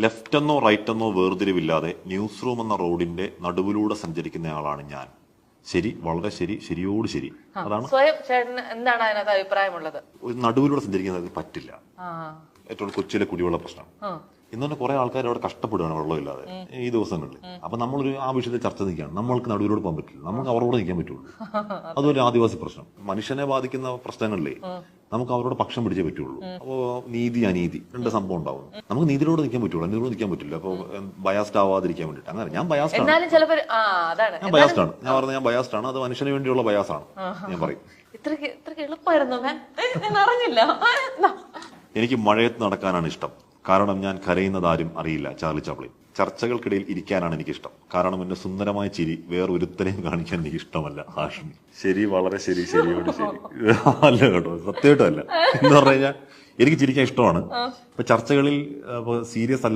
Left എന്നോ right എന്നോ വേർതിരിവില്ലാതെ news room എന്ന റോഡിന്റെ നടുവിലൂടെ സഞ്ചരിക്കുന്നയാളാണ് ഞാൻ. ശരി, വളരെ ശരി, ശരിയോട് ശരി. അതാണ് സ്വയം ചേട്ടന് എന്താണ് അതിനകത്ത് അഭിപ്രായമുള്ളത്? ഒരു നടുവിലൂടെ സഞ്ചരിക്കുന്നത് പറ്റില്ല. ഏറ്റവും കൊച്ചിയിലെ കുടിവെള്ള പ്രശ്നം. ഇന്ന് തന്നെ കുറെ ആൾക്കാർ അവിടെ കഷ്ടപ്പെടുകയാണ് വെള്ളമില്ലാതെ ഈ ദിവസങ്ങളിൽ. അപ്പൊ നമ്മളൊരു ആ വിഷയത്തിൽ ചർച്ച നിൽക്കുകയാണ്. നമ്മൾക്ക് നടുവിലൂടെ പോകാൻ പറ്റില്ല, നമുക്ക് അവരോട് നിൽക്കാൻ പറ്റുള്ളൂ. അതൊരു ആദിവാസി പ്രശ്നം. മനുഷ്യനെ ബാധിക്കുന്ന പ്രശ്നങ്ങളിലേ നമുക്ക് അവരോട് പക്ഷം പിടിച്ചേ പറ്റുള്ളൂ. അപ്പോൾ നീതി അനീതി രണ്ട് സംഭവം ഉണ്ടാവും. നമുക്ക് നീതിയോട് നിൽക്കാൻ പറ്റുള്ളൂ, അനീതിയോട് നിൽക്കാൻ പറ്റില്ല. അപ്പോൾ ബയാസ്ഡ് ആവാതിരിക്കാൻ വേണ്ടിയിട്ട് അങ്ങനെ ഞാൻ ബയാസ്ഡ് ആണ്. ഞാൻ ബയാസ്ഡ് ആണ്. ഞാൻ പറഞ്ഞത് ഞാൻ ബയാസ്ഡ് ആണ്. അത് മനുഷ്യന് വേണ്ടിയുള്ള ബയാസാണ് ഞാൻ പറയും. ഇത്രക്ക് എളുപ്പമായിരുന്നു, ഞാൻ അറിഞ്ഞില്ല. എനിക്ക് മഴയത്ത് നടക്കാനാണ് ഇഷ്ടം, കാരണം ഞാൻ കരയുന്നതാരും അറിയില്ല. Charlie Chaplin. ചർച്ചകൾക്കിടയിൽ ഇരിക്കാനാണ് എനിക്കിഷ്ടം, കാരണം എന്റെ സുന്ദരമായ ചിരി വേറൊരുത്തരെയും കാണിക്കാൻ എനിക്ക് ഇഷ്ടമല്ല. ഹാഷ്മി. ശരി, വളരെ ശരി, ശരിയോട് ശരി. അല്ല കേട്ടോ, സത്യമായിട്ടല്ല. എന്ന് പറഞ്ഞു കഴിഞ്ഞാൽ എനിക്ക് ചിരിക്കാൻ ഇഷ്ടമാണ്. ഇപ്പൊ ചർച്ചകളിൽ സീരിയസ് അല്ല